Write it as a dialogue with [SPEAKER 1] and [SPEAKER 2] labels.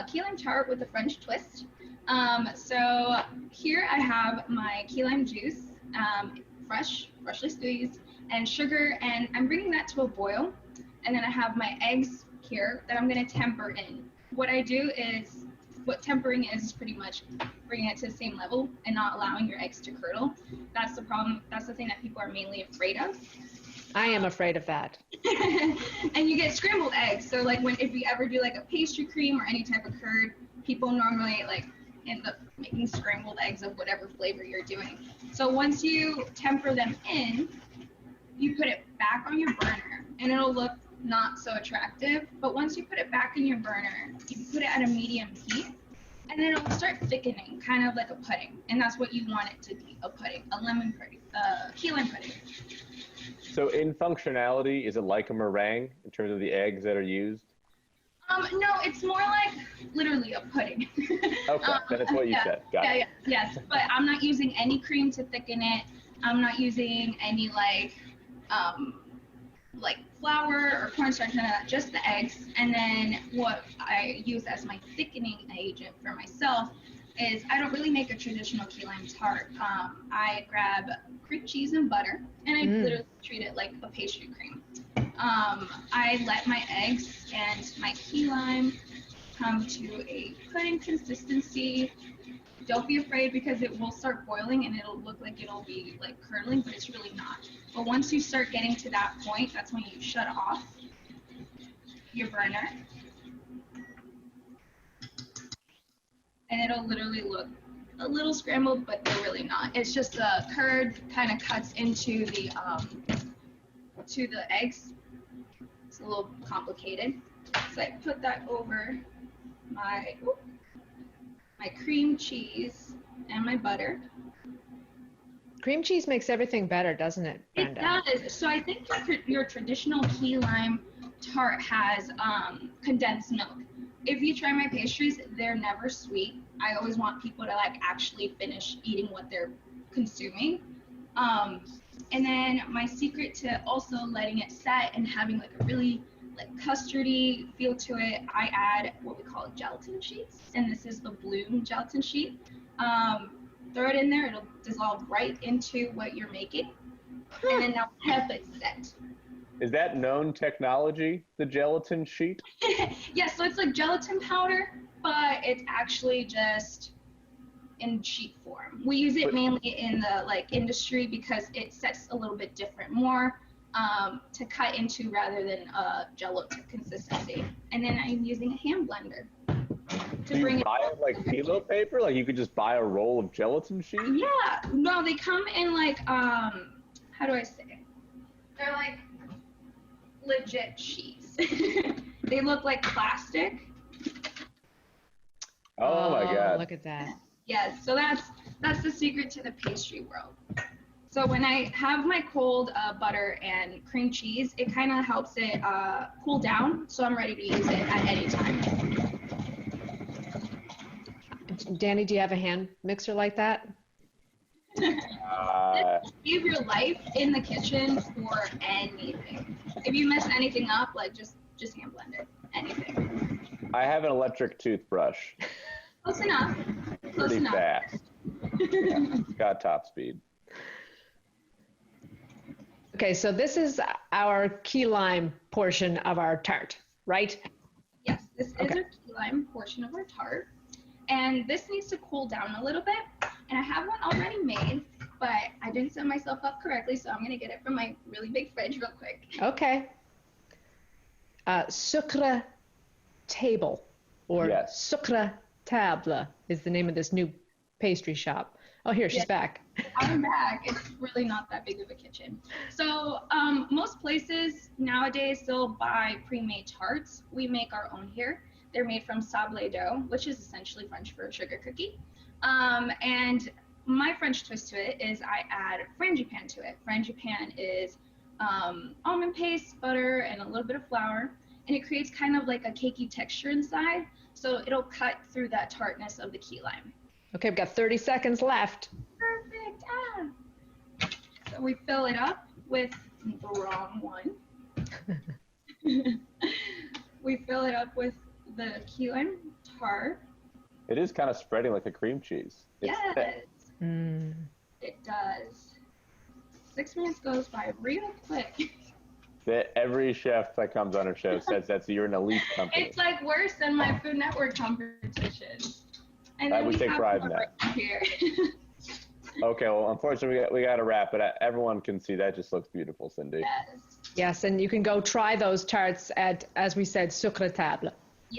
[SPEAKER 1] key lime tart with a French twist. So here I have my key lime juice, freshly squeezed, and sugar, and I'm bringing that to a boil. And then I have my eggs here that I'm going to temper in. What I do is, what tempering is pretty much bringing it to the same level and not allowing your eggs to curdle. That's the problem. That's the thing that people are mainly afraid of.
[SPEAKER 2] I am afraid of that.
[SPEAKER 1] And you get scrambled eggs. So like if you ever do like a pastry cream or any type of curd, people normally like end up making scrambled eggs of whatever flavor you're doing. So once you temper them in, you put it back on your burner and it'll look not so attractive. But once you put it back in your burner, you put it at a medium heat and then it'll start thickening, kind of like a pudding. And that's what you want it to be, a pudding, a lemon pudding, key lime pudding.
[SPEAKER 3] So in functionality, is it like a meringue in terms of the eggs that are used?
[SPEAKER 1] No, it's more like literally a pudding.
[SPEAKER 3] Okay, that's what you said. Got it.
[SPEAKER 1] Yes, but I'm not using any cream to thicken it. I'm not using any like flour or cornstarch, none of that, just the eggs. And then what I use as my thickening agent for myself is I don't really make a traditional key lime tart. I grab cream cheese and butter, and I literally treat it like a pastry cream. I let my eggs and my key lime come to a pudding consistency. Don't be afraid because it will start boiling and it'll look like it'll be like curdling, but it's really not. But once you start getting to that point, that's when you shut off your burner. And it'll literally look a little scrambled, but they're really not. It's just the curd kind of cuts into the eggs. It's a little complicated. So I put that over my cream cheese and my butter.
[SPEAKER 2] Cream cheese makes everything better, doesn't it, Brenda?
[SPEAKER 1] It does. So I think your traditional key lime tart has condensed milk. If you try my pastries, they're never sweet. I always want people to like actually finish eating what they're consuming. And then my secret to also letting it set and having like a really like custardy feel to it, I add what we call gelatin sheets, and this is the bloom gelatin sheet. Throw it in there, it'll dissolve right into what you're making, and then now have it set.
[SPEAKER 3] Is that known technology, the gelatin sheet?
[SPEAKER 1] Yeah, so it's like gelatin powder, but it's actually just in sheet form. We use it mainly in the like industry because it sets a little bit different, more to cut into rather than a gelatin consistency. And then I'm using a hand blender to bring it.
[SPEAKER 3] Buy it like phyllo paper? Like you could just buy a roll of gelatin sheet?
[SPEAKER 1] Yeah, no, they come in like how do I say it? They're like legit sheets. They look like plastic.
[SPEAKER 3] Oh my God.
[SPEAKER 2] Look at that.
[SPEAKER 1] Yes, so that's the secret to the pastry world. So when I have my cold butter and cream cheese, it kind of helps it cool down, so I'm ready to use it at any time.
[SPEAKER 2] Danny, do you have a hand mixer like that?
[SPEAKER 1] Save your life in the kitchen for anything. If you mess anything up, like just hand blend it. Anything.
[SPEAKER 3] I have an electric toothbrush.
[SPEAKER 1] Close enough. Close
[SPEAKER 3] Pretty
[SPEAKER 1] enough.
[SPEAKER 3] fast. It's got top speed.
[SPEAKER 2] Okay, so this is our key lime portion of our tart, right?
[SPEAKER 1] Yes, this is our key lime portion of our tart. And this needs to cool down a little bit. And I have one already made, but I didn't set myself up correctly, so I'm going to get it from my really big fridge real quick.
[SPEAKER 2] Okay. Sucre table, or sucre table is the name of this new pastry shop. Oh, here, she's back.
[SPEAKER 1] I'm back. It's really not that big of a kitchen. So most places nowadays still buy pre-made tarts. We make our own here. They're made from sablé dough, which is essentially French for a sugar cookie. And my French twist to it is I add frangipane to it. Frangipane is almond paste, butter, and a little bit of flour. And it creates kind of like a cakey texture inside. So it'll cut through that tartness of the key lime.
[SPEAKER 2] Okay, we've got 30 seconds left.
[SPEAKER 1] Perfect. So we fill it up with the wrong one. We fill it up with the key lime tart.
[SPEAKER 3] It is kind of spreading like a cream cheese. It's
[SPEAKER 1] Yes,
[SPEAKER 3] thick.
[SPEAKER 1] it does. 6 minutes goes by real quick.
[SPEAKER 3] That every chef that comes on our show says you're an elite company.
[SPEAKER 1] It's like worse than my Food Network competitions. And then
[SPEAKER 3] we take pride in that.
[SPEAKER 1] Here.
[SPEAKER 3] Okay, well, unfortunately, we got to wrap it. Everyone can see that just looks beautiful, Cindy.
[SPEAKER 1] Yes.
[SPEAKER 2] Yes, and you can go try those tarts at, as we said, Sucre Table.